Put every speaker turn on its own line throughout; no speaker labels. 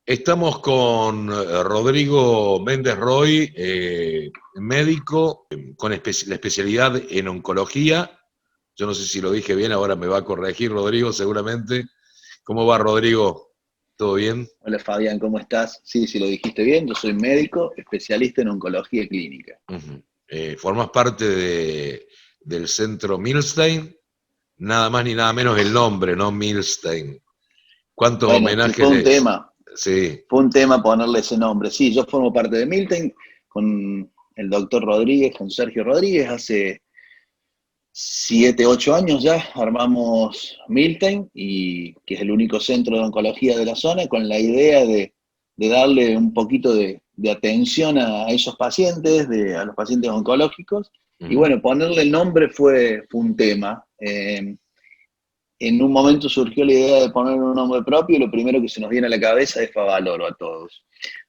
Estamos con Rodrigo Méndez Roy, médico con la especialidad en oncología. Yo no sé si lo dije bien, ahora me va a corregir Rodrigo seguramente. ¿Cómo va Rodrigo? ¿Todo bien?
Hola Fabián, ¿cómo estás? Sí, si lo dijiste bien, yo soy médico, especialista en oncología clínica.
Uh-huh. Formas parte del centro Milstein, nada más ni nada menos el nombre, ¿no? Milstein. ¿Cuántos
Bueno, es que
homenajes les... Sí.
fue un tema ponerle ese nombre. Sí, yo formo parte de Milten con el doctor Rodríguez, con Sergio Rodríguez, hace 7, 8 años ya armamos Milten, y que es el único centro de oncología de la zona, con la idea de darle un poquito de atención a esos pacientes, a los pacientes oncológicos. Y
Uh-huh.
bueno, ponerle el nombre fue un tema. En un momento surgió la idea de poner un nombre propio y lo primero que se nos viene a la cabeza es Favaloro a todos.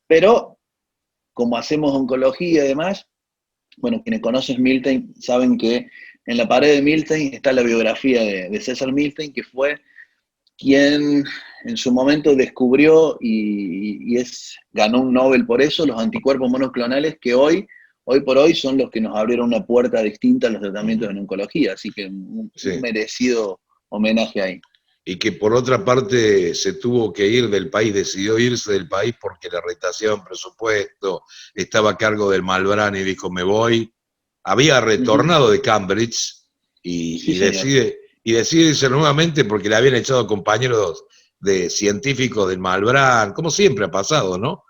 Pero como hacemos oncología y demás, bueno, quienes conocen Milstein saben que en la pared de Milstein está la biografía de César Milstein, que fue quien en su momento descubrió ganó un Nobel por eso, los anticuerpos monoclonales que hoy por hoy son los que nos abrieron una puerta distinta a los tratamientos
Uh-huh.
en oncología. Así que un
Sí.
merecido homenaje ahí.
Y que por otra parte se tuvo que ir del país, decidió irse del país porque le retaseaban presupuesto, estaba a cargo del Malbrán y dijo me voy. Había
Uh -huh.
retornado de Cambridge y,
Sí,
y,
señor.
decide, y decide irse nuevamente porque le habían echado compañeros de científicos del Malbrán, como siempre ha pasado, ¿no?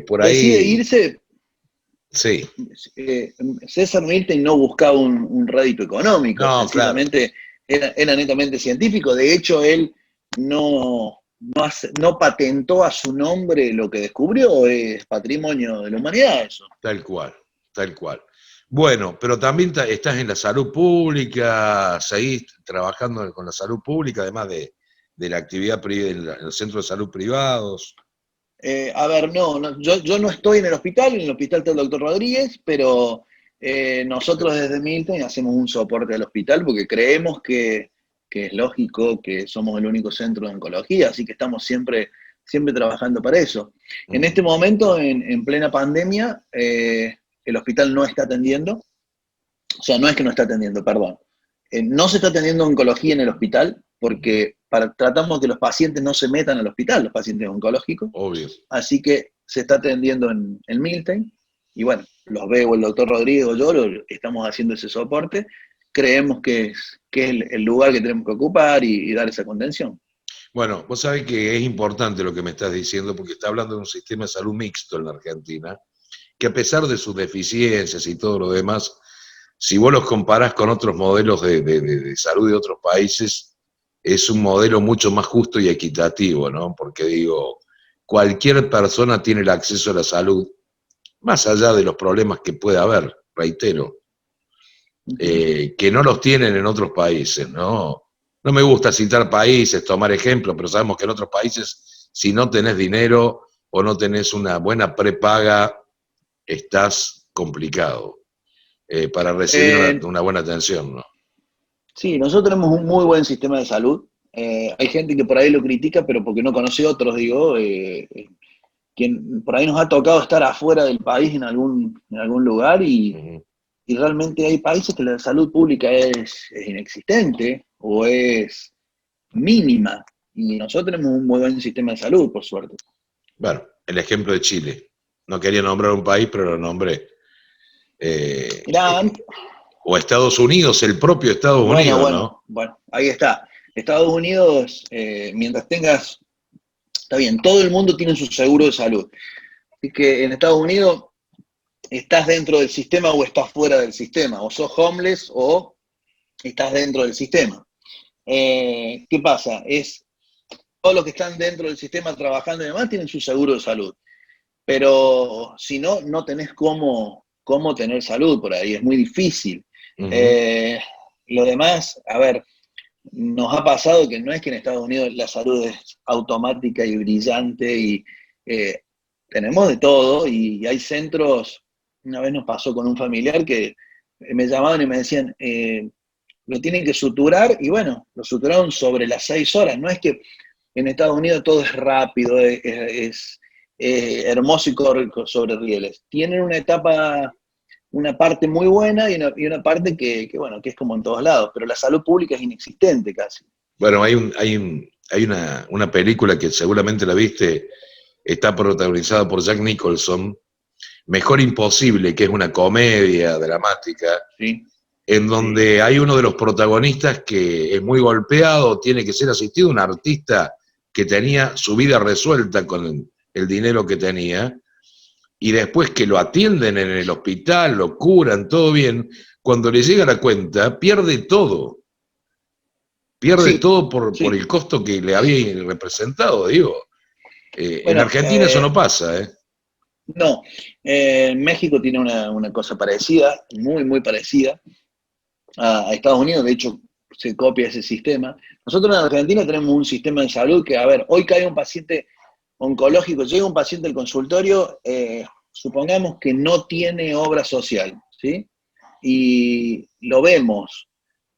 Por
Decide
ahí,
irse.
sí.
eh, César Milstein no buscaba un rédito económico,
No, claro,
sencillamente era netamente científico. De hecho, él no patentó a su nombre lo que descubrió, es patrimonio de la humanidad eso.
tal cual, tal cual. Bueno, pero también estás en la salud pública, seguís trabajando con la salud pública, además de la actividad en los centros de salud privados.
A ver, yo no estoy en el hospital está el doctor Rodríguez, pero nosotros desde Milton hacemos un soporte al hospital porque creemos que es lógico que somos el único centro de oncología, así que estamos siempre trabajando para eso. En
Uh-huh.
este momento, en plena pandemia, el hospital no está atendiendo, o sea, no es que no está atendiendo, perdón. No se está atendiendo oncología en el hospital
Uh-huh.
porque tratamos que los pacientes no se metan al hospital, los pacientes oncológicos.
Obvio.
Así que se está atendiendo en Milten. Y bueno, los veo el doctor Rodrigo, yo estamos haciendo ese soporte. Creemos que es el lugar que tenemos que ocupar y dar esa contención.
Bueno, vos sabés que es importante lo que me estás diciendo porque está hablando de un sistema de salud mixto en la Argentina, que a pesar de sus deficiencias y todo lo demás, si vos los comparás con otros modelos de salud de otros países, es un modelo mucho más justo y equitativo, ¿no? Porque digo, cualquier persona tiene el acceso a la salud, más allá de los problemas que pueda haber, reitero,
Uh -huh.
que no los tienen en otros países, ¿no? No me gusta citar países, tomar ejemplos, pero sabemos que en otros países, si no tenés dinero o no tenés una buena prepaga, estás complicado para recibir
Eh,
una buena atención, ¿no?
sí, nosotros tenemos un muy buen sistema de salud. Hay gente que por ahí lo critica, pero porque no conoce otros, digo. Quien por ahí nos ha tocado estar afuera del país en algún lugar
Uh-huh.
y realmente hay países que la salud pública es inexistente o es mínima. Y nosotros tenemos un muy buen sistema de salud, por suerte.
Bueno, el ejemplo de Chile. No quería nombrar un país, pero lo nombré. Eh,
Mirá,
eh, o Estados Unidos, el propio Estados
bueno,
Unidos, ¿no?
bueno, bueno, ahí está. Estados Unidos, mientras tengas, está bien, todo el mundo tiene su seguro de salud. Así que en Estados Unidos estás dentro del sistema o estás fuera del sistema, o sos homeless o estás dentro del sistema. ¿Qué pasa? Todos los que están dentro del sistema trabajando y demás tienen su seguro de salud, pero si no, no tenés cómo tener salud por ahí, es muy difícil.
Uh-huh.
Eh, lo demás, a ver, nos ha pasado que no es que en Estados Unidos la salud es automática y brillante y eh, tenemos de todo y hay centros, una vez nos pasó con un familiar que me llamaban y me decían, lo tienen que suturar y bueno, lo suturaron sobre las 6 horas, no es que en Estados Unidos todo es rápido, hermoso y corre sobre rieles. Tienen una etapa, una parte muy buena y una parte bueno, que es como en todos lados, pero la salud pública es inexistente casi.
Bueno, hay una película que seguramente la viste, está protagonizada por Jack Nicholson, Mejor Imposible, que es una comedia dramática,
Sí,
en
sí,
donde hay uno de los protagonistas que es muy golpeado, tiene que ser asistido, un artista que tenía su vida resuelta con el dinero que tenía, y después que lo atienden en el hospital, lo curan, todo bien, cuando le llega la cuenta, pierde
sí,
todo por
sí.
el costo que le había representado, digo. En
Bueno,
Argentina eso no pasa, ¿eh?
no, México tiene una cosa parecida, muy, muy parecida a Estados Unidos, de hecho se copia ese sistema. Nosotros en Argentina tenemos un sistema de salud que, a ver, hoy cae un paciente oncológico, llega un paciente al consultorio, supongamos que no tiene obra social, ¿sí? Y lo vemos.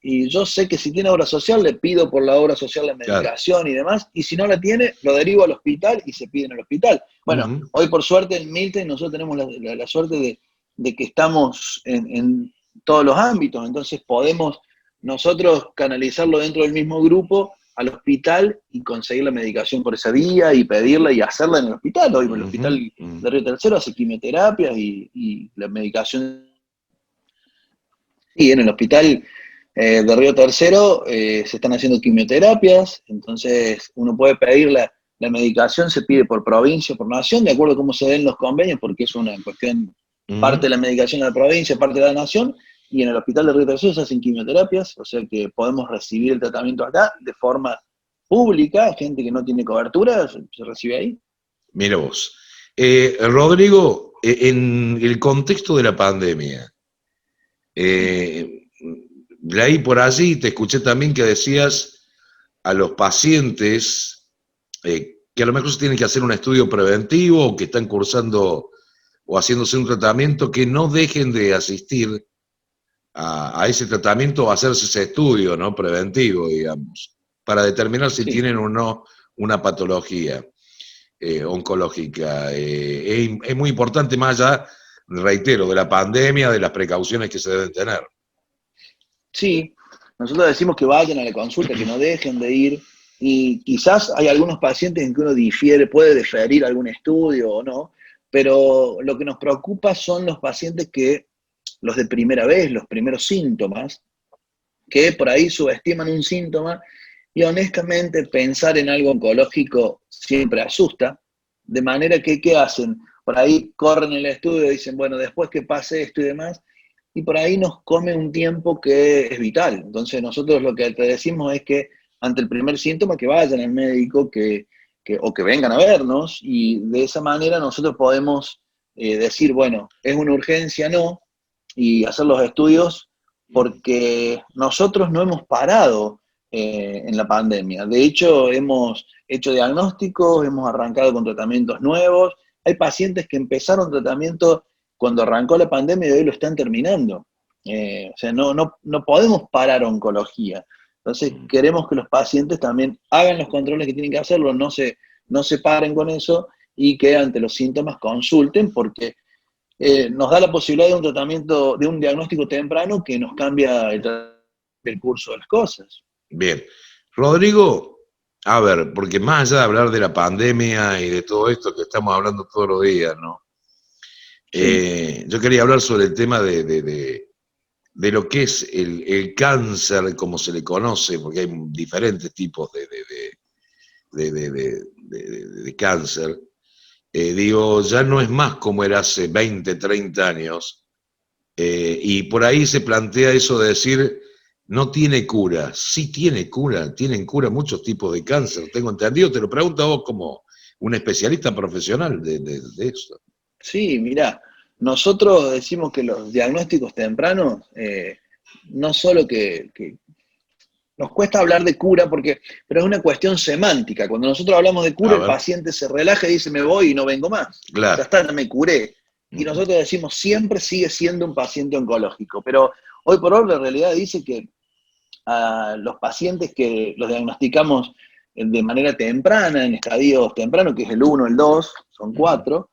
Y yo sé que si tiene obra social, le pido por la obra social la
Claro.
medicación y demás, y si no la tiene, lo derivo al hospital y se pide en el hospital. Bueno,
Ujú.
hoy por suerte en Milten nosotros tenemos la suerte de que estamos en todos los ámbitos, entonces podemos nosotros canalizarlo dentro del mismo grupo al hospital y conseguir la medicación por esa vía y pedirla y hacerla en el hospital. Hoy el
Ujú,
hospital
ujú.
de Río Tercero hace quimioterapias y la medicación. Y en el hospital de Río Tercero se están haciendo quimioterapias, entonces uno puede pedir la medicación, se pide por provincia, por nación, de acuerdo a cómo se den los convenios, porque es una cuestión, parte
Ujú.
de la medicación de la provincia, parte de la nación, y en el hospital de Río Tercero se hacen quimioterapias, o sea que podemos recibir el tratamiento acá de forma pública, gente que no tiene cobertura se recibe ahí.
Mira vos. Rodrigo, en el contexto de la pandemia,
Sí,
leí por allí, te escuché también que decías a los pacientes que a lo mejor se tienen que hacer un estudio preventivo o que están cursando o haciéndose un tratamiento, que no dejen de asistir a ese tratamiento o hacerse ese estudio, ¿no? Preventivo, digamos, para determinar si
sí.
tienen o no una patología oncológica. Es muy importante, más allá, reitero, de la pandemia, de las precauciones que se deben tener.
Sí, nosotros decimos que vayan a la consulta, que no dejen de ir, y quizás hay algunos pacientes en que uno difiere, puede diferir algún estudio o no, pero lo que nos preocupa son los pacientes los de primera vez, los primeros síntomas, que por ahí subestiman un síntoma y honestamente pensar en algo oncológico siempre asusta, de manera que, ¿qué hacen? Por ahí corren el estudio y dicen, bueno, después que pase esto y demás, y por ahí nos come un tiempo que es vital. Entonces nosotros lo que te decimos es que ante el primer síntoma que vayan al médico o que vengan a vernos y de esa manera nosotros podemos decir, bueno, es una urgencia, no, y hacer los estudios porque nosotros no hemos parado en la pandemia. De hecho, hemos hecho diagnósticos, hemos arrancado con tratamientos nuevos. Hay pacientes que empezaron tratamiento cuando arrancó la pandemia y hoy lo están terminando. O sea, no podemos parar oncología. Entonces, queremos que los pacientes también hagan los controles que tienen que hacerlo, no se paren con eso y que ante los síntomas consulten porque nos da la posibilidad de un tratamiento, de un diagnóstico temprano que nos cambia el curso de las cosas.
Bien. Rodrigo, a ver, porque más allá de hablar de la pandemia y de todo esto que estamos hablando todos los días, ¿no?
Sí,
Yo quería hablar sobre el tema de lo que es el cáncer, como se le conoce, porque hay diferentes tipos de cáncer. Digo, ya no es más como era hace 20, 30 años, y por ahí se plantea eso de decir, no tiene cura. Sí tiene cura, tienen cura muchos tipos de cáncer, tengo entendido, te lo pregunto a vos como un especialista profesional de eso.
sí, mirá, nosotros decimos que los diagnósticos tempranos, no solo que nos cuesta hablar de cura, pero es una cuestión semántica. Cuando nosotros hablamos de cura,
A
el
ver,
paciente se relaja y dice, me voy y no vengo más. Ya
claro.
está, ya me curé. Y
Ujú.
nosotros decimos, siempre sigue siendo un paciente oncológico. Pero hoy por hoy la realidad dice que a los pacientes que los diagnosticamos de manera temprana, en estadios tempranos, que es el 1, el 2, son 4,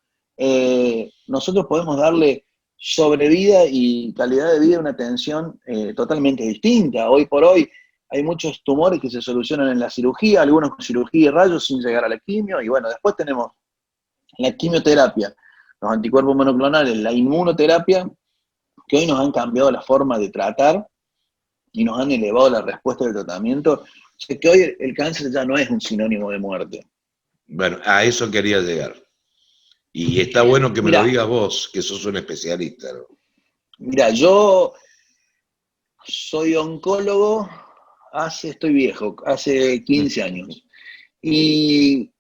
nosotros podemos darle sobrevida y calidad de vida a una atención totalmente distinta. Hoy por hoy hay muchos tumores que se solucionan en la cirugía, algunos con cirugía y rayos sin llegar a la quimio, y bueno, después tenemos la quimioterapia, los anticuerpos monoclonales, la inmunoterapia, que hoy nos han cambiado la forma de tratar y nos han elevado la respuesta del tratamiento. O sea, que hoy el cáncer ya no es un sinónimo de muerte.
Bueno, a eso quería llegar. Y está bueno que me lo
Mira,
digas vos, que sos un especialista, ¿no?
mira, yo soy oncólogo estoy viejo, hace 15 años. Y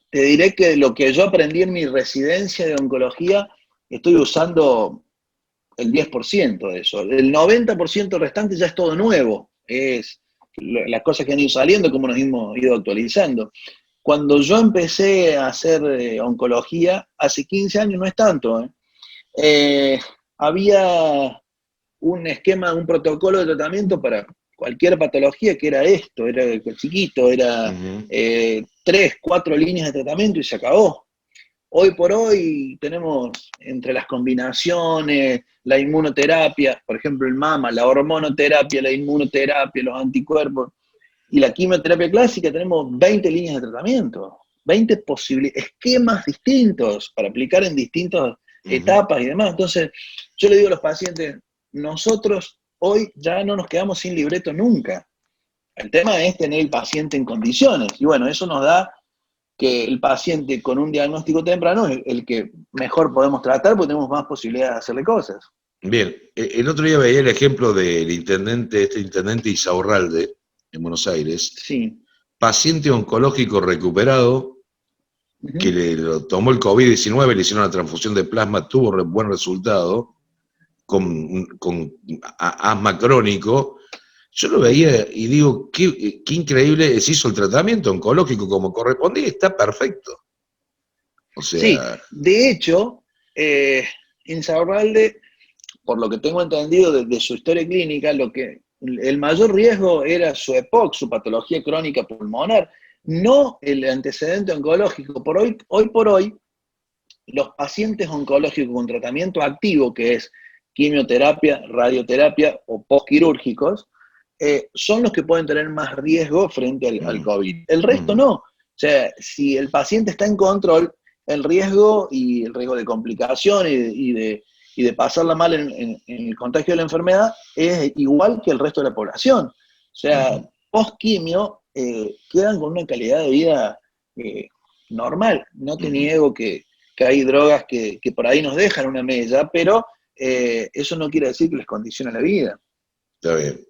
te diré que lo que yo aprendí en mi residencia de oncología, estoy usando el 10% de eso. El 90% restante ya es todo nuevo. Es las cosas que han ido saliendo, como nos hemos ido actualizando. Cuando yo empecé a hacer oncología, hace 15 años, no es tanto, había un esquema, un protocolo de tratamiento para cualquier patología que era esto, era chiquito, era 3, 4 líneas de tratamiento y se acabó. Hoy por hoy tenemos entre las combinaciones, la inmunoterapia, por ejemplo el MAMA, la hormonoterapia, la inmunoterapia, los anticuerpos y la quimioterapia clásica, tenemos 20 líneas de tratamiento, 20 posibles esquemas distintos para aplicar en distintas etapas y demás. Entonces, yo le digo a los pacientes, nosotros hoy ya no nos quedamos sin libreto nunca. El tema es tener el paciente en condiciones. Y bueno, eso nos da que el paciente con un diagnóstico temprano es el que mejor podemos tratar porque tenemos más posibilidades de hacerle cosas.
Bien, el otro día veía el ejemplo del intendente, este intendente Isaurralde, en Buenos Aires,
Sí.
paciente oncológico recuperado, que lo tomó el COVID-19, le hicieron una transfusión de plasma, tuvo buen resultado, con asma crónico. Yo lo veía y digo, qué increíble, se hizo el tratamiento oncológico como correspondía, está perfecto. O sea...
Sí, de hecho, Insaurralde, por lo que tengo entendido de su historia clínica, el mayor riesgo era su EPOC, su patología crónica pulmonar, no el antecedente oncológico. Hoy por hoy, los pacientes oncológicos con tratamiento activo, que es quimioterapia, radioterapia o postquirúrgicos, son los que pueden tener más riesgo frente al COVID. El resto no. O sea, si el paciente está en control, el riesgo y el riesgo de complicaciones y de pasarla mal en el contagio de la enfermedad es igual que el resto de la población. O sea, post-quimio quedan con una calidad de vida normal. No te niego que hay drogas que por ahí nos dejan una mella, pero eso no quiere decir que les condicione la vida.
Está bien.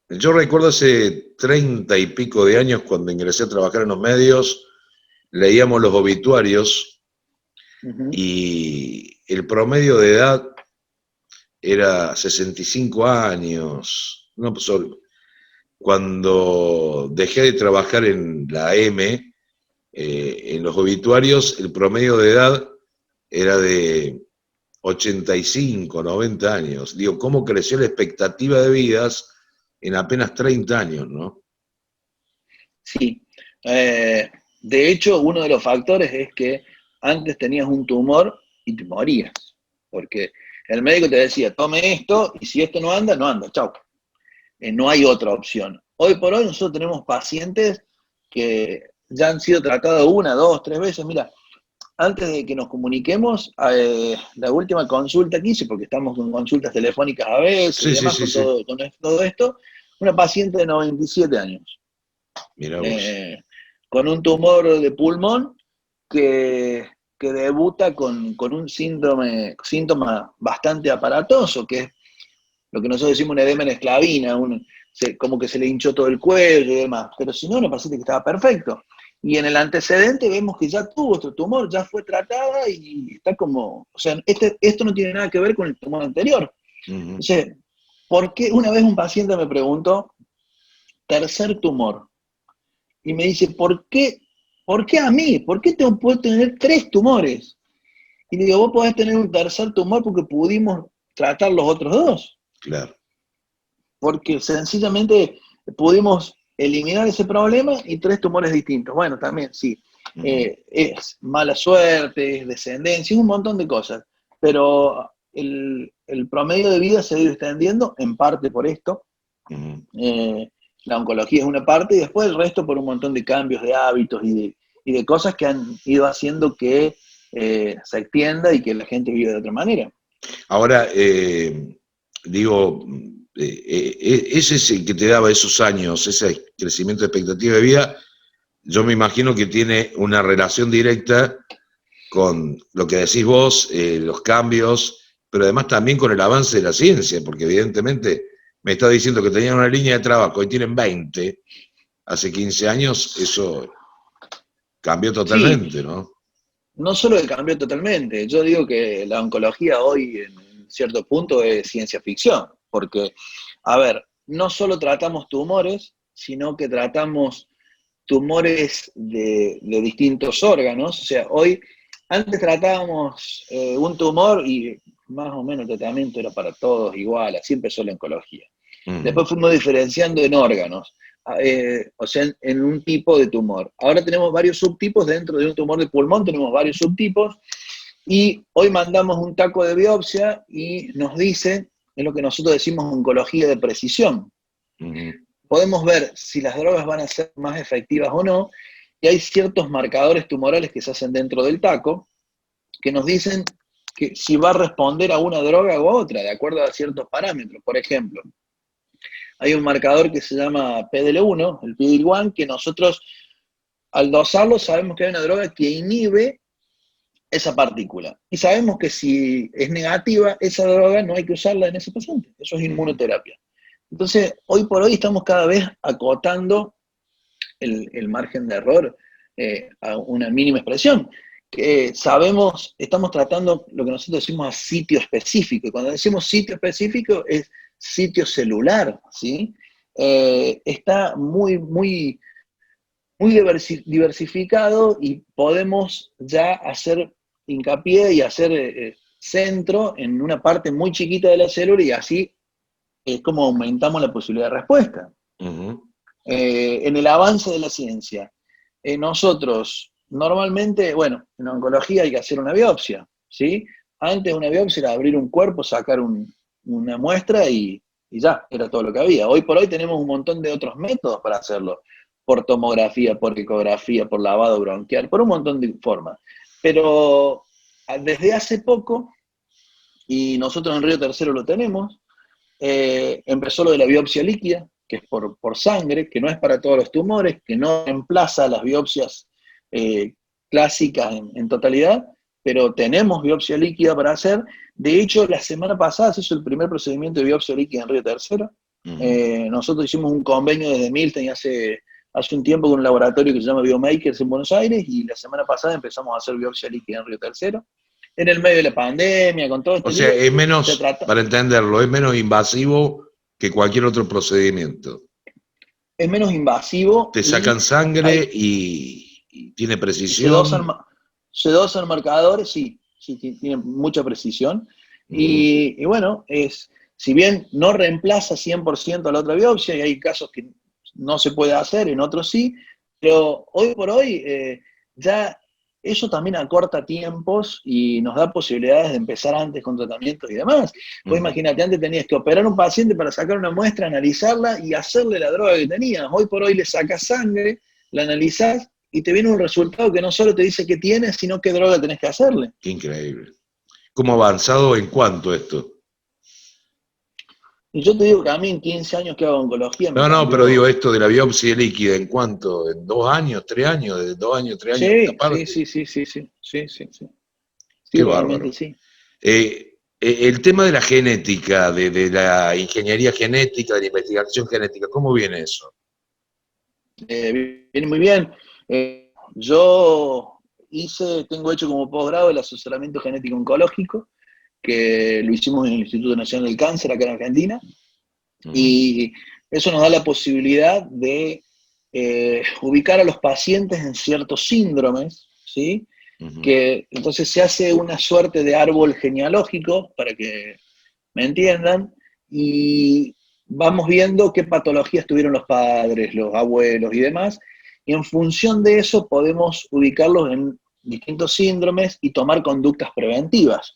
Yo recuerdo hace 30 y pico de años, cuando ingresé a trabajar en los medios, leíamos los obituarios y el promedio de edad era 65 años. No, pues, cuando dejé de trabajar en la M, en los obituarios, el promedio de edad era de 85, 90 años. Digo, ¿cómo creció la expectativa de vidas en apenas 30 años, no?
Sí. De hecho, uno de los factores es que antes tenías un tumor y te morías. Porque el médico te decía, tome esto, y si esto no anda, chau. No hay otra opción. Hoy por hoy nosotros tenemos pacientes que ya han sido tratados 1, 2, 3 veces. Mira, antes de que nos comuniquemos, la última consulta que hice, porque estamos con consultas telefónicas a veces y demás, con todo esto, una paciente de 97 años.
Mirá vos.
Con un tumor de pulmón que debuta con un síntoma bastante aparatoso, que es lo que nosotros decimos un edema en esclavina, como que se le hinchó todo el cuello y demás. Pero si no, una paciente que estaba perfecto. Y en el antecedente vemos que ya tuvo otro tumor, ya fue tratada y está como... O sea, esto no tiene nada que ver con el tumor anterior. Entonces, ¿por qué? Una vez un paciente me preguntó, tercer tumor. Y me dice, ¿por qué a mí? ¿Por qué puedo tener 3 tumores? Y le digo, vos podés tener un tercer tumor porque pudimos tratar los otros 2.
Claro.
Porque sencillamente pudimos eliminar ese problema y 3 tumores distintos. Bueno, también sí, es mala suerte, es descendencia, es un montón de cosas, pero el promedio de vida se ha ido extendiendo en parte por esto. La oncología es una parte y después el resto por un montón de cambios de hábitos y de cosas que han ido haciendo que se extienda y que la gente viva de otra manera.
Ahora, digo, ese es el que te daba esos años, ese crecimiento de expectativa de vida, yo me imagino que tiene una relación directa con lo que decís vos, los cambios, pero además también con el avance de la ciencia, porque evidentemente me está diciendo que tenían una línea de trabajo y tienen 20, hace 15 años, eso cambió
Sí,
totalmente, ¿no?
no solo que cambió totalmente, yo digo que la oncología hoy en cierto punto es ciencia ficción, porque, a ver, no solo tratamos tumores, sino que tratamos tumores de distintos órganos. O sea, hoy, antes tratábamos un tumor y más o menos el tratamiento era para todos igual, así empezó la oncología. Después fuimos diferenciando en órganos, o sea, en un tipo de tumor. Ahora tenemos varios subtipos, dentro de un tumor de pulmón tenemos varios subtipos, y hoy mandamos un taco de biopsia y nos dice, es lo que nosotros decimos oncología de precisión. Podemos ver si las drogas van a ser más efectivas o no, y hay ciertos marcadores tumorales que se hacen dentro del taco que nos dicen que si va a responder a una droga u otra, de acuerdo a ciertos parámetros. Por ejemplo, hay un marcador que se llama PDL1, el PD-L1, que nosotros al dosarlo sabemos que hay una droga que inhibe esa partícula. Y sabemos que si es negativa, esa droga no hay que usarla en ese paciente. Eso es inmunoterapia. Entonces, hoy por hoy estamos cada vez acotando el margen de error a una mínima expresión. Sabemos, estamos tratando lo que nosotros decimos a sitio específico. Y cuando decimos sitio específico es sitio celular, ¿sí? Está muy, muy, muy diversificado y podemos ya hacer hincapié y hacer centro en una parte muy chiquita de la célula y así es como aumentamos la posibilidad de respuesta. En el avance de la ciencia, nosotros normalmente, bueno, en oncología hay que hacer una biopsia, ¿sí? Antes una biopsia era abrir un cuerpo, sacar una muestra y ya, era todo lo que había. Hoy por hoy tenemos un montón de otros métodos para hacerlo, por tomografía, por ecografía, por lavado bronquial, por un montón de formas. Pero desde hace poco, y nosotros en Río Tercero lo tenemos, empezó lo de la biopsia líquida, que es por sangre, que no es para todos los tumores, que no reemplaza las biopsias clásicas en totalidad, pero tenemos biopsia líquida para hacer. De hecho, la semana pasada se hizo el primer procedimiento de biopsia líquida en Río Tercero. Nosotros hicimos un convenio desde Milton hace un tiempo con un laboratorio que se llama Biomakers en Buenos Aires, y la semana pasada empezamos a hacer biopsia líquida en Río Tercero. En el medio de la pandemia, con todo
O
este
sea,
lío,
es
se
menos,
trata,
para entenderlo, es menos invasivo que cualquier otro procedimiento.
es menos invasivo
Te sacan
y
sangre y tiene
se dosan,
precisión.
se dosan marcadores, sí, sí, tiene mucha precisión. Y bueno, si bien no reemplaza 100% a la otra biopsia, y hay casos que no se puede hacer, en otros sí, pero hoy por hoy ya eso también acorta tiempos y nos da posibilidades de empezar antes con tratamientos y demás. Vos imagínate, antes tenías que operar a un paciente para sacar una muestra, analizarla y hacerle la droga que tenías. Hoy por hoy le sacas sangre, la analizás y te viene un resultado que no solo te dice qué tienes, sino qué droga tenés que hacerle.
Qué increíble. ¿Cómo ha avanzado en cuánto esto?
Y yo te digo que a mí en 15 años que hago oncología me
No, pero
cambió.
digo esto de la biopsia líquida, ¿en cuánto? ¿En 2 años, 3 años? ¿De 2 años, 3 años a esta
Sí, sí,
parte?
sí, sí, sí, sí, sí, sí, sí.
Qué
Sí, realmente
bárbaro.
sí.
El tema de la genética, de la ingeniería genética, de la investigación genética, ¿cómo viene eso?
Viene muy bien. Yo tengo hecho como posgrado el asesoramiento genético oncológico, que lo hicimos en el Instituto Nacional del Cáncer acá en Argentina, y eso nos da la posibilidad de ubicar a los pacientes en ciertos síndromes, ¿sí? Que entonces se hace una suerte de árbol genealógico, para que me entiendan, y vamos viendo qué patologías tuvieron los padres, los abuelos y demás, y en función de eso podemos ubicarlos en distintos síndromes y tomar conductas preventivas.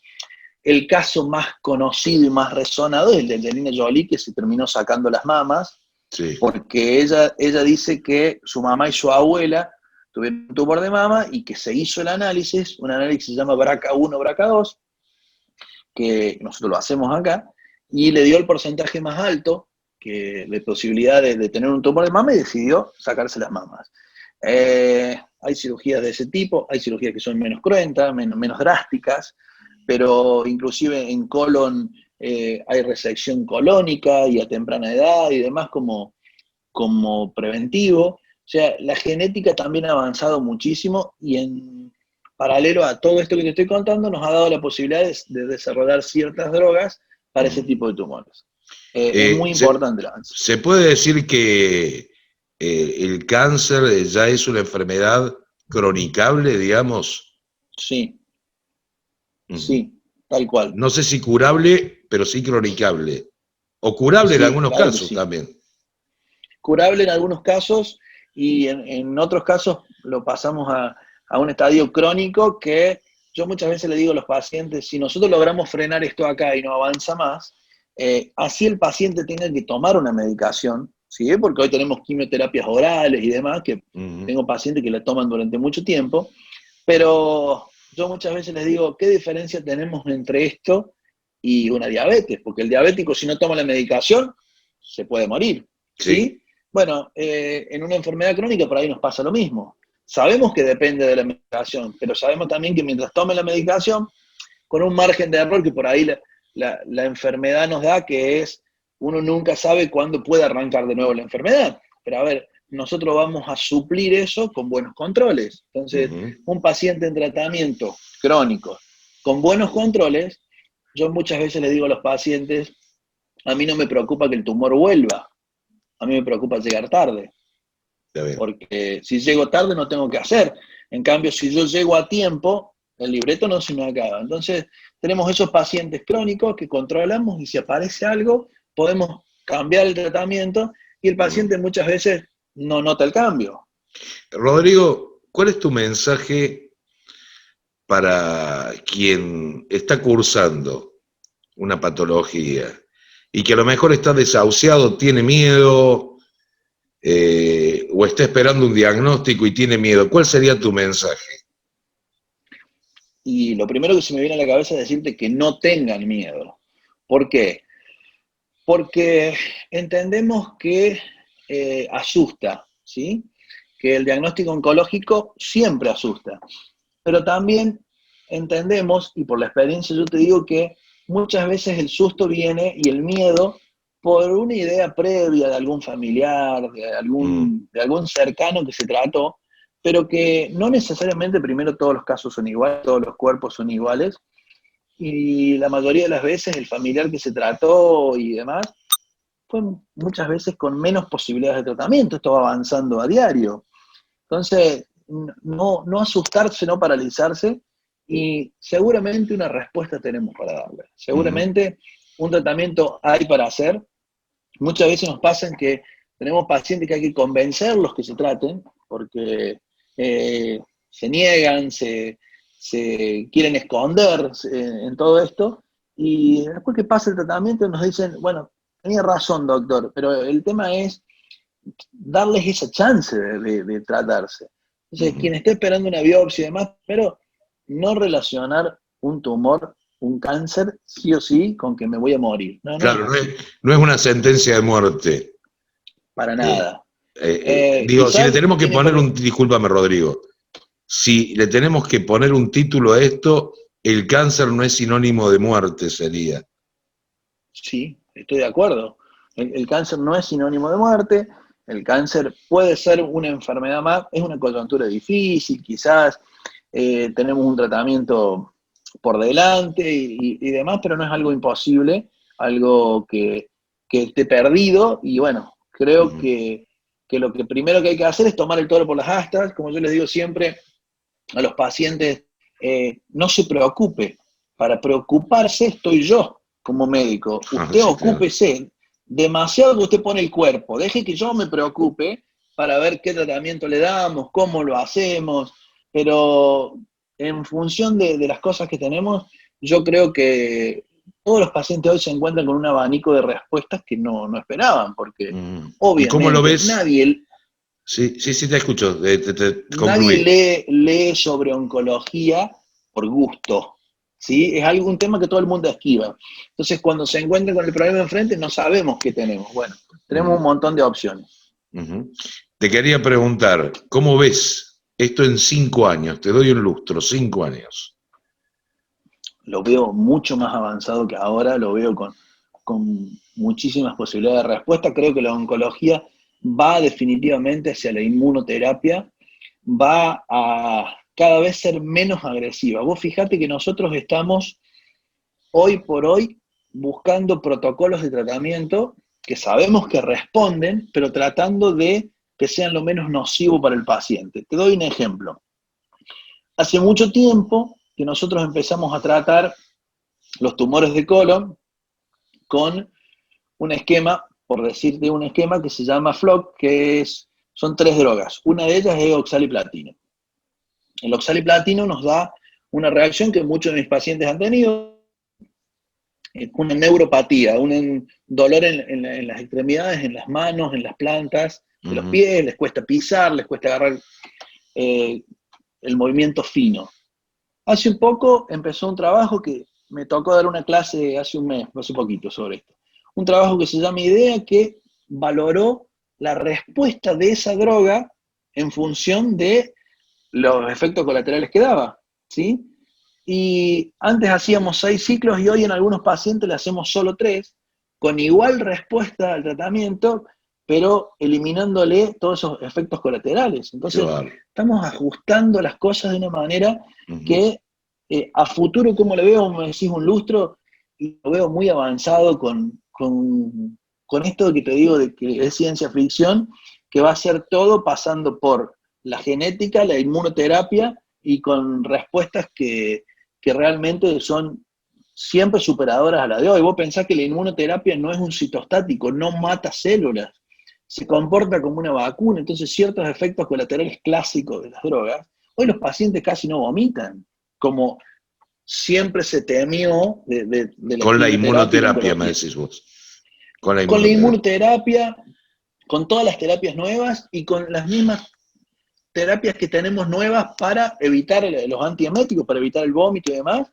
El caso más conocido y más resonado es el de Angelina Jolie, que se terminó sacando las mamas,
Sí.
porque ella dice que su mamá y su abuela tuvieron un tumor de mama y que se hizo el análisis, un análisis que se llama BRCA1, BRCA2, que nosotros lo hacemos acá, y le dio el porcentaje más alto de posibilidad de tener un tumor de mama y decidió sacarse las mamas. Hay cirugías de ese tipo, hay cirugías que son menos cruentas, menos drásticas, pero inclusive en colon hay resección colónica y a temprana edad y demás como preventivo. O sea, la genética también ha avanzado muchísimo y en paralelo a todo esto que te estoy contando nos ha dado la posibilidad de desarrollar ciertas drogas para ese tipo de tumores. Es muy importante el avance.
¿Se puede decir que el cáncer ya es una enfermedad cronicable, digamos?
Sí, sí, tal cual.
No sé si curable, pero sí cronicable. O curable en
Sí,
algunos
claro que
casos
sí.
también.
Curable en algunos casos y en otros casos lo pasamos a un estadio crónico que yo muchas veces le digo a los pacientes, si nosotros logramos frenar esto acá y no avanza más, así el paciente tenga que tomar una medicación, ¿sí? Porque hoy tenemos quimioterapias orales y demás, que tengo pacientes que la toman durante mucho tiempo, pero yo muchas veces les digo, ¿qué diferencia tenemos entre esto y una diabetes? Porque el diabético, si no toma la medicación, se puede morir,
Sí.
¿sí? Bueno, en una enfermedad crónica por ahí nos pasa lo mismo. Sabemos que depende de la medicación, pero sabemos también que mientras tome la medicación, con un margen de error que por ahí la enfermedad nos da, que es, uno nunca sabe cuándo puede arrancar de nuevo la enfermedad. Pero a ver, nosotros vamos a suplir eso con buenos controles. Entonces, un paciente en tratamiento crónico con buenos controles, yo muchas veces le digo a los pacientes, a mí no me preocupa que el tumor vuelva, a mí me preocupa llegar tarde. Porque si llego tarde no tengo que hacer. En cambio, si yo llego a tiempo, el libreto no se me acaba. Entonces, tenemos esos pacientes crónicos que controlamos y si aparece algo, podemos cambiar el tratamiento y el paciente muchas veces no nota el cambio.
Rodrigo, ¿cuál es tu mensaje para quien está cursando una patología y que a lo mejor está desahuciado, tiene miedo o está esperando un diagnóstico y tiene miedo? ¿Cuál sería tu mensaje?
Y lo primero que se me viene a la cabeza es decirte que no tengan miedo. ¿Por qué? Porque entendemos que asusta, ¿sí? Que el diagnóstico oncológico siempre asusta, pero también entendemos, y por la experiencia yo te digo que muchas veces el susto viene y el miedo por una idea previa de algún familiar, de algún cercano que se trató, pero que no necesariamente primero todos los casos son iguales, todos los cuerpos son iguales, y la mayoría de las veces el familiar que se trató y demás fue muchas veces con menos posibilidades de tratamiento, esto va avanzando a diario. Entonces, no asustarse, no paralizarse, y seguramente una respuesta tenemos para darle. Seguramente un tratamiento hay para hacer. Muchas veces nos pasa que tenemos pacientes que hay que convencerlos que se traten, porque se niegan, se quieren esconder en todo esto, y después que pasa el tratamiento nos dicen, bueno, tenía razón, doctor, pero el tema es darles esa chance de tratarse. Entonces, quien esté esperando una biopsia y demás, pero no relacionar un tumor, un cáncer, sí o sí, con que me voy a morir. No, no es
Claro,
así.
no es una sentencia de muerte.
Para nada.
Digo, si le
Quizás
tenemos que
tiene
poner discúlpame Rodrigo, si le tenemos que poner un título a esto, el cáncer no es sinónimo de muerte, sería.
Sí, estoy de acuerdo. El cáncer no es sinónimo de muerte, el cáncer puede ser una enfermedad más, es una coyuntura difícil, quizás tenemos un tratamiento por delante y demás, pero no es algo imposible, algo que esté perdido, y bueno, creo que lo que primero que hay que hacer es tomar el toro por las astas, como yo les digo siempre a los pacientes, no se preocupe, para preocuparse estoy yo como médico, usted
Sí, claro.
ocúpese demasiado que usted pone el cuerpo, deje que yo me preocupe para ver qué tratamiento le damos, cómo lo hacemos, pero en función de las cosas que tenemos, yo creo que todos los pacientes hoy se encuentran con un abanico de respuestas que no esperaban, porque
¿Y cómo lo
obviamente
ves? Sí, sí, sí, te escucho,
nadie
concluí.
lee sobre oncología por gusto, ¿sí? Es un tema que todo el mundo esquiva. Entonces, cuando se encuentra con el problema enfrente, no sabemos qué tenemos. Bueno, tenemos un montón de opciones.
Te quería preguntar, ¿cómo ves esto en 5 años? Te doy un lustro, 5 años.
Lo veo mucho más avanzado que ahora, lo veo con muchísimas posibilidades de respuesta. Creo que la oncología va definitivamente hacia la inmunoterapia, va a cada vez ser menos agresiva. Vos fijate que nosotros estamos hoy por hoy buscando protocolos de tratamiento que sabemos que responden, pero tratando de que sean lo menos nocivo para el paciente. Te doy un ejemplo. Hace mucho tiempo que nosotros empezamos a tratar los tumores de colon con un esquema, por decirte un esquema que se llama FLOC, son 3 drogas. Una de ellas es oxaliplatino. El oxaliplatino nos da una reacción que muchos de mis pacientes han tenido, una neuropatía, un dolor en las extremidades, en las manos, en las plantas de los pies, les cuesta pisar, les cuesta agarrar el movimiento fino. Hace un poco empezó un trabajo que me tocó dar una clase hace un mes, hace poquito, sobre esto. Un trabajo que se llama IDEA, que valoró la respuesta de esa droga en función de los efectos colaterales que daba, ¿sí? Y antes hacíamos 6 ciclos y hoy en algunos pacientes le hacemos solo 3, con igual respuesta al tratamiento, pero eliminándole todos esos efectos colaterales. Entonces, estamos ajustando las cosas de una manera que a futuro, como le veo, me decís un lustro, y lo veo muy avanzado con esto que te digo de que es ciencia ficción, que va a ser todo pasando por la genética, la inmunoterapia y con respuestas que realmente son siempre superadoras a la de hoy. Vos pensás que la inmunoterapia no es un citostático, no mata células, se comporta como una vacuna, entonces ciertos efectos colaterales clásicos de las drogas, hoy los pacientes casi no vomitan, como siempre se temió de la
Con la
quimioterapia y la
inmunoterapia, me
oncología.
decís vos. Con la
Con la
inmunoterapia.
inmunoterapia, con todas las terapias nuevas y con las mismas terapias que tenemos nuevas para evitar los antieméticos, para evitar el vómito y demás.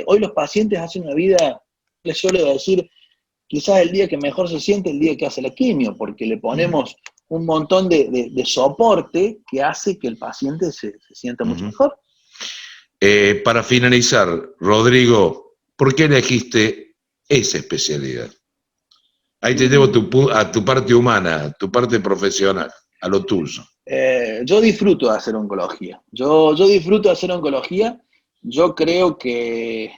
Hoy los pacientes hacen una vida, les suelo decir, quizás el día que mejor se siente el día que hace la quimio, porque le ponemos un montón de soporte que hace que el paciente se sienta mucho mejor.
Para finalizar, Rodrigo, ¿por qué elegiste esa especialidad? Ahí te llevo a tu parte humana, a tu parte profesional, a lo tuyo.
Yo disfruto de hacer oncología. Yo disfruto de hacer oncología. Yo creo que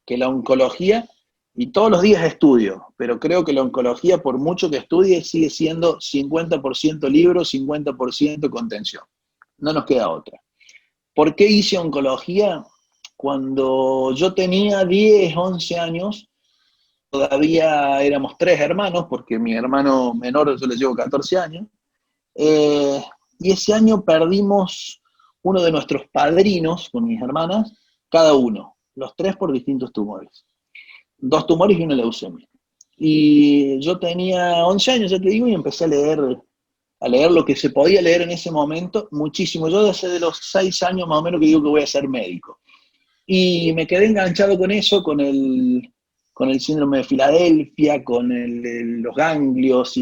la oncología, y todos los días estudio, pero creo que la oncología, por mucho que estudie, sigue siendo 50% libro, 50% contención. No nos queda otra. ¿Por qué hice oncología? Cuando yo tenía 10, 11 años, todavía éramos 3 hermanos, porque mi hermano menor yo le llevo 14 años, y ese año perdimos uno de nuestros padrinos con mis hermanas, cada uno, los 3 por distintos tumores. 2 tumores y una leucemia. Y yo tenía 11 años, ya te digo, y empecé a leer lo que se podía leer en ese momento, muchísimo. Yo desde de los 6 años más o menos que digo que voy a ser médico. Y me quedé enganchado con eso, con el síndrome de Filadelfia, con los ganglios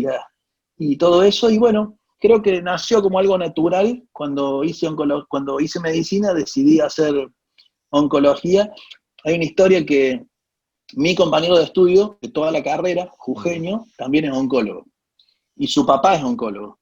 y todo eso. Y bueno, creo que nació como algo natural. Cuando hice medicina decidí hacer oncología. Hay una historia que mi compañero de estudio de toda la carrera, jujeño, también es oncólogo. Y su papá es oncólogo.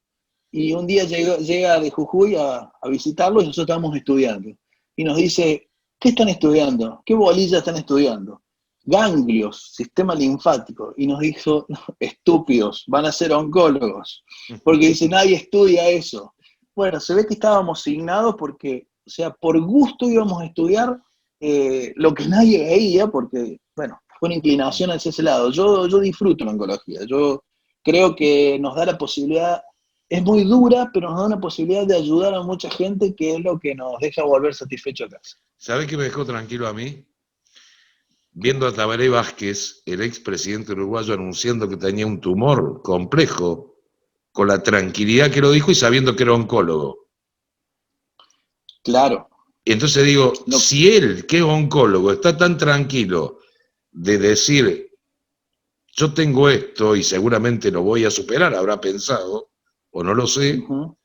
Y un día llega de Jujuy a visitarlo y nosotros estábamos estudiando. Y nos dice, ¿qué están estudiando? ¿Qué bolilla están estudiando? Ganglios, sistema linfático. Y nos dijo, estúpidos, van a ser oncólogos. Porque dice, nadie estudia eso. Bueno, se ve que estábamos signados porque, por gusto íbamos a estudiar lo que nadie veía, porque, bueno, fue una inclinación hacia ese lado. Yo disfruto la oncología, yo creo que nos da la posibilidad, es muy dura, pero nos da una posibilidad de ayudar a mucha gente, que es lo que nos deja volver satisfechos a casa.
¿Sabés qué me dejó tranquilo a mí? Viendo a Tabaré Vázquez, el expresidente uruguayo, anunciando que tenía un tumor complejo, con la tranquilidad que lo dijo y sabiendo que era oncólogo.
Claro.
Y entonces digo,
No,
si él, que es oncólogo, está tan tranquilo de decir, yo tengo esto y seguramente lo voy a superar, habrá pensado, o no lo sé,
uh-huh.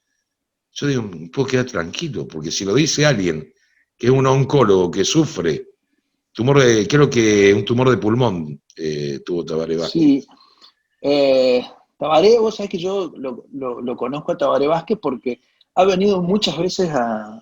yo digo, puedo quedar tranquilo, porque si lo dice alguien que es un oncólogo que sufre tumor de, creo que un tumor de pulmón tuvo Tabaré Vázquez.
Sí, Tabaré, vos sabés que yo lo conozco a Tabaré Vázquez porque ha venido muchas veces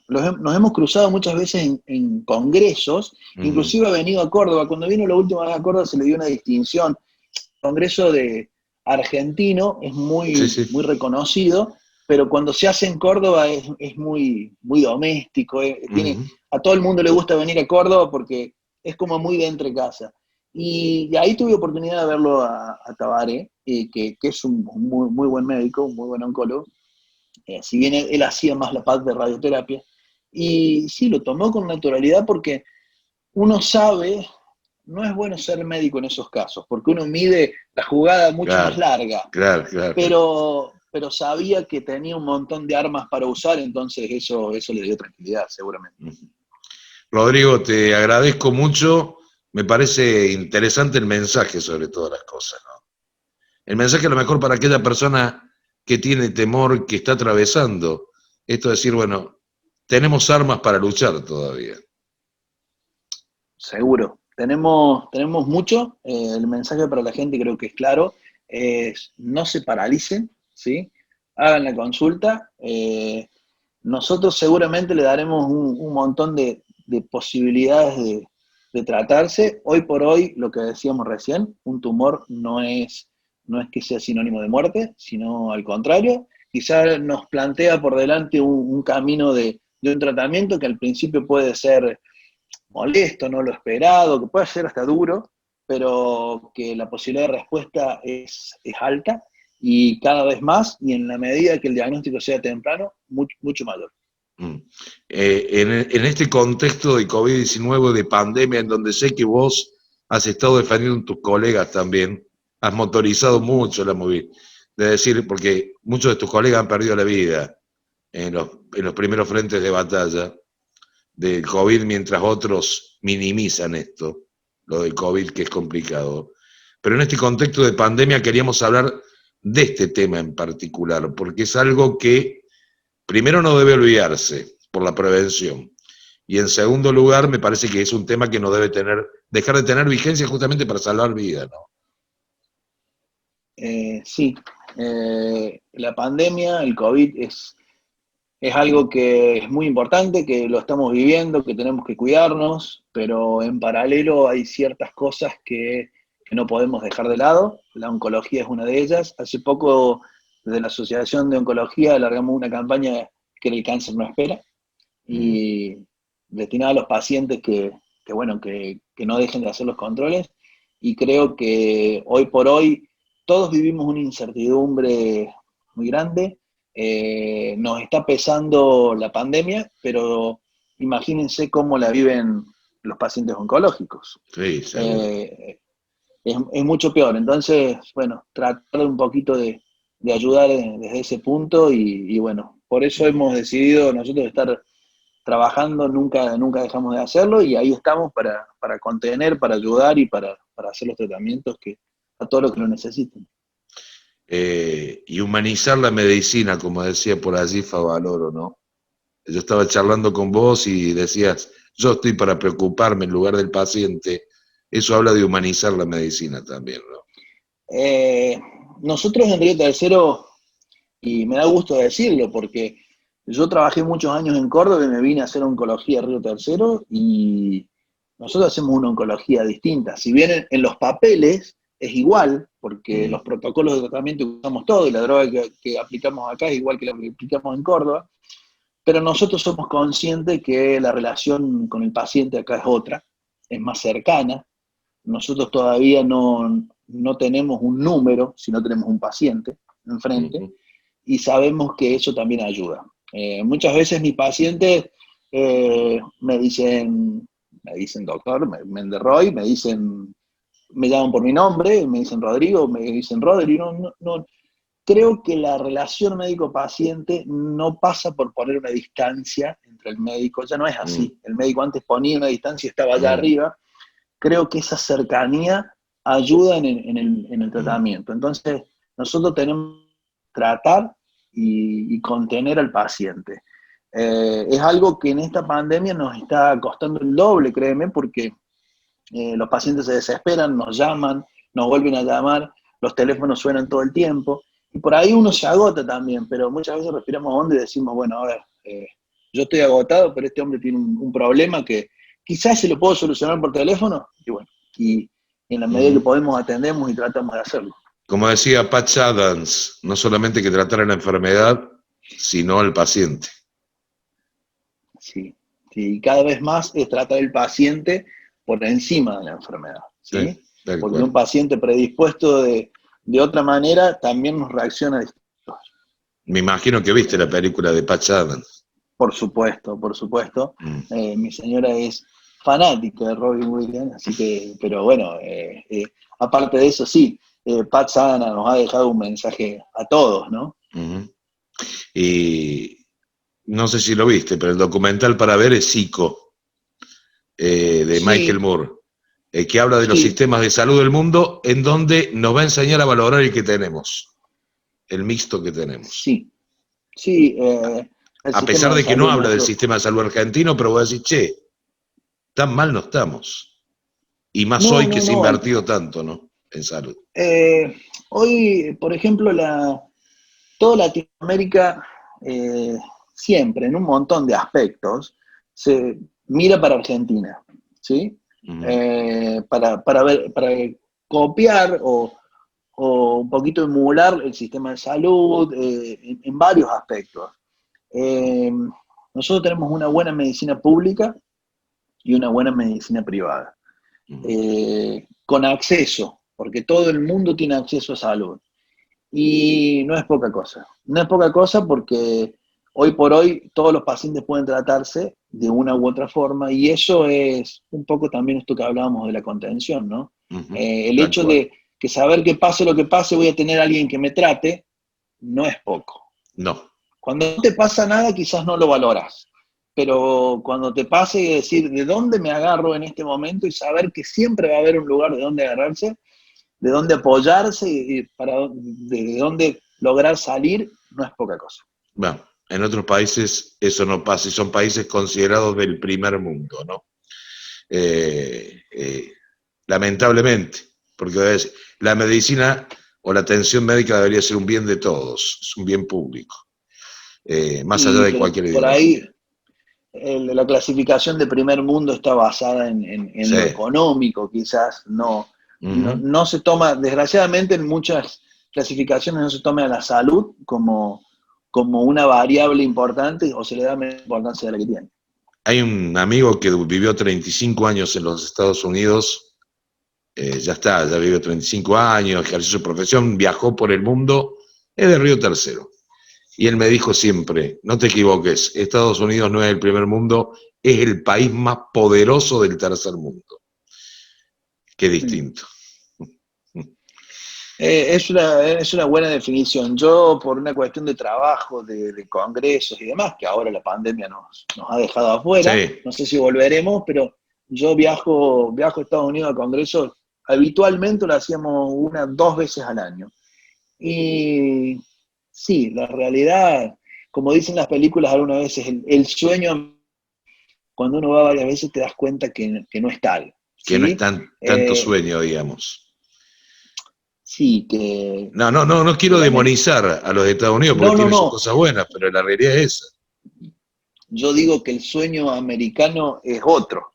nos hemos cruzado muchas veces en congresos,
Uh-huh.
inclusive ha venido a Córdoba. Cuando vino la última vez a Córdoba se le dio una distinción. El Congreso de argentino es
Sí,
muy,
sí.
muy reconocido, pero cuando se hace en Córdoba es muy, muy doméstico.
Uh-huh.
A todo el mundo le gusta venir a Córdoba porque es como muy de entre casa. Y ahí tuve oportunidad de verlo a Tabaré, que es un muy, muy buen médico, un muy buen oncólogo. Si bien él hacía más la parte de radioterapia. Y sí, lo tomó con naturalidad porque uno sabe, no es bueno ser médico en esos casos, porque uno mide la jugada mucho más
Claro,
larga,
claro, claro.
pero sabía que tenía un montón de armas para usar, entonces eso le dio tranquilidad, seguramente.
Uh-huh. Rodrigo, te agradezco mucho. Me parece interesante el mensaje sobre todas las cosas, ¿no? El mensaje a lo mejor para aquella persona que tiene temor, que está atravesando. Esto de decir, bueno, tenemos armas para luchar todavía.
Seguro. Tenemos mucho. El mensaje para la gente creo que es claro. Es no se paralicen, ¿sí? Hagan la consulta. Nosotros seguramente le daremos un montón de posibilidades de tratarse. Hoy por hoy, lo que decíamos recién, un tumor no es que sea sinónimo de muerte, sino al contrario. Quizás nos plantea por delante un camino de un tratamiento que al principio puede ser molesto, no lo esperado, que puede ser hasta duro, pero que la posibilidad de respuesta es alta y cada vez más, y en la medida que el diagnóstico sea temprano, mucho, mucho mayor.
Mm. En este contexto de COVID-19, de pandemia, en donde sé que vos has estado defendiendo a tus colegas también, has motorizado mucho la movida, de decir, porque muchos de tus colegas han perdido la vida en los primeros frentes de batalla del COVID, mientras otros minimizan esto, lo del COVID, que es complicado. Pero en este contexto de pandemia queríamos hablar de este tema en particular, porque es algo que primero no debe olvidarse por la prevención. Y en segundo lugar, me parece que es un tema que no debe dejar de tener vigencia justamente para salvar vidas, ¿no?
Sí, la pandemia, el COVID, es algo que es muy importante, que lo estamos viviendo, que tenemos que cuidarnos, pero en paralelo hay ciertas cosas que no podemos dejar de lado. La oncología es una de ellas. Hace poco, desde la Asociación de Oncología, alargamos una campaña que era el cáncer no espera,
Mm.
y destinada a los pacientes que no dejen de hacer los controles. Y creo que hoy por hoy todos vivimos una incertidumbre muy grande. Nos está pesando la pandemia, pero imagínense cómo la viven los pacientes oncológicos.
Sí, seguro.
Eh, es mucho peor. Entonces, bueno, tratar un poquito de ayudar desde ese punto y bueno, por eso
Mm.
hemos decidido nosotros estar trabajando, nunca dejamos de hacerlo y ahí estamos para contener, para ayudar y para hacer los tratamientos a todos los que lo necesiten.
Y humanizar la medicina, como decía por allí Favaloro, ¿no? Yo estaba charlando con vos y decías, yo estoy para preocuparme en lugar del paciente. Eso habla de humanizar la medicina también, ¿no?
Eh, Nosotros en Río Tercero, y me da gusto decirlo, porque yo trabajé muchos años en Córdoba y me vine a hacer oncología a Río Tercero y nosotros hacemos una oncología distinta. Si bien en los papeles es igual, porque
Mm.
los protocolos de tratamiento que usamos todos y la droga que aplicamos acá es igual que la que aplicamos en Córdoba, pero nosotros somos conscientes que la relación con el paciente acá es otra, es más cercana. nosotros todavía no tenemos un número, sino tenemos un paciente enfrente, y sabemos que eso también ayuda. Muchas veces mis pacientes me dicen, doctor Menderroy, me llaman por mi nombre, me dicen Rodrigo, me dicen Rodri, no. Creo que la relación médico-paciente no pasa por poner una distancia entre el médico, ya no es así. El médico antes ponía una distancia y estaba allá arriba. Creo que esa cercanía ayuda en el tratamiento. Entonces, nosotros tenemos que tratar y contener al paciente. Es algo que en esta pandemia nos está costando el doble, créeme, porque los pacientes se desesperan, nos llaman, nos vuelven a llamar, los teléfonos suenan todo el tiempo, y por ahí uno se agota también, pero muchas veces respiramos hondo y decimos, bueno, a ver, yo estoy agotado, pero este hombre tiene un problema que quizás se lo puedo solucionar por teléfono, y bueno, y en la medida que podemos atendemos y tratamos de hacerlo.
Como decía Patch Adams, no solamente que tratar la enfermedad, sino al paciente.
Sí, y cada vez más es tratar el paciente por encima de la enfermedad, ¿sí?
Sí,
Porque un paciente predispuesto de otra manera también nos reacciona distinto.
Me imagino que viste la película de Patch Adams.
Por supuesto, por supuesto. Mi señora es fanática de Robin Williams, así que, pero bueno, aparte de eso, sí, Patch Adams nos ha dejado un mensaje a todos, ¿no?
Y no sé si lo viste, pero el documental para ver es Zico, de Michael Moore, que habla de los sistemas de salud del mundo, en donde nos va a enseñar a valorar el que tenemos, el mixto que tenemos.
Sí, sí.
A pesar de que no habla del sistema de salud argentino, pero voy a decir, che, tan mal no estamos. Y más hoy que se ha invertido tanto, ¿no? En salud.
Hoy, por ejemplo, toda Latinoamérica, siempre, en un montón de aspectos, se mira para Argentina, ¿sí? Para copiar o un poquito emular el sistema de salud en varios aspectos. Nosotros tenemos una buena medicina pública y una buena medicina privada, con acceso, porque todo el mundo tiene acceso a salud. Y no es poca cosa. No es poca cosa porque hoy por hoy todos los pacientes pueden tratarse de una u otra forma, y eso es un poco también esto que hablábamos de la contención, ¿no? El hecho de que saber que pase lo que pase voy a tener a alguien que me trate, no es poco.
No.
Cuando no te pasa nada quizás no lo valoras, pero cuando te pase y decir de dónde me agarro en este momento y saber que siempre va a haber un lugar de donde agarrarse, de dónde apoyarse y de dónde lograr salir, no es poca cosa.
Bueno, en otros países eso no pasa y son países considerados del primer mundo, ¿no? Lamentablemente, porque la medicina o la atención médica debería ser un bien de todos, es un bien público, más allá de cualquier ideología.
Por ahí la clasificación de primer mundo está basada en lo económico, quizás no se toma, desgraciadamente en muchas clasificaciones no se toma a la salud como una variable importante o se le da menos importancia de la que tiene.
Hay un amigo que vivió 35 años en los Estados Unidos, ya vivió 35 años, ejerció su profesión, viajó por el mundo, es de Río Tercero. Y él me dijo siempre, no te equivoques, Estados Unidos no es el primer mundo, es el país más poderoso del tercer mundo. Qué distinto.
Es una buena definición. Yo, por una cuestión de trabajo, de congresos y demás, que ahora la pandemia nos ha dejado afuera, no sé si volveremos, pero yo viajo a Estados Unidos a congresos, habitualmente lo hacíamos 2 veces al año. Y sí, la realidad, como dicen las películas algunas veces, el sueño, cuando uno va varias veces te das cuenta que no es tal. ¿Sí?
Que no es tanto sueño, digamos.
Sí, que...
No quiero demonizar a los Estados Unidos porque tienen sus cosas buenas, pero la realidad es esa.
Yo digo que el sueño americano es otro.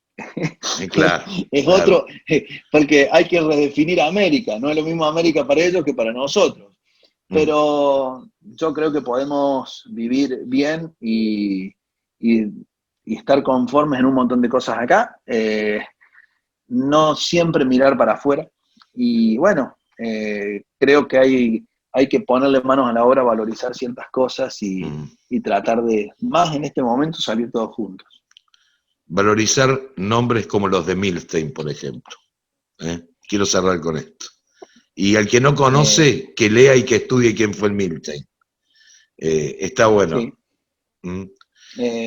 Claro.
Es otro, porque hay que redefinir América. No es lo mismo América para ellos que para nosotros. Pero yo creo que podemos vivir bien y estar conformes en un montón de cosas acá. no siempre mirar para afuera. Y bueno, creo que hay que ponerle manos a la obra, valorizar ciertas cosas
Mm.
y tratar de, más en este momento, salir todos juntos.
Valorizar nombres como los de Milstein, por ejemplo. Quiero cerrar con esto. Y al que no
Eh,
conoce, que lea y que estudie quién fue el Milstein. Está bueno.
sí,
¿Mm?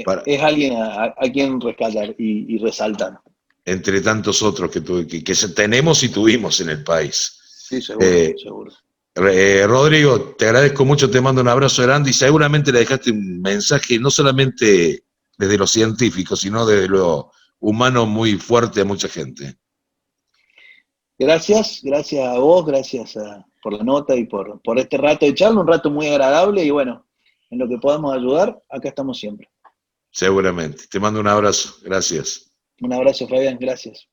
Para,
es alguien a quien rescatar y resaltar.
entre tantos otros tenemos y tuvimos en el país.
Sí, seguro,
Eh,
seguro.
Rodrigo, te agradezco mucho, te mando un abrazo grande y seguramente le dejaste un mensaje no solamente desde lo científico, sino desde lo humano muy fuerte a mucha gente.
Gracias, gracias a vos, gracias por la nota y por este rato de charla, un rato muy agradable y bueno, en lo que podamos ayudar, acá estamos siempre.
Seguramente. Te mando un abrazo. Gracias.
Un abrazo, Fabián, gracias.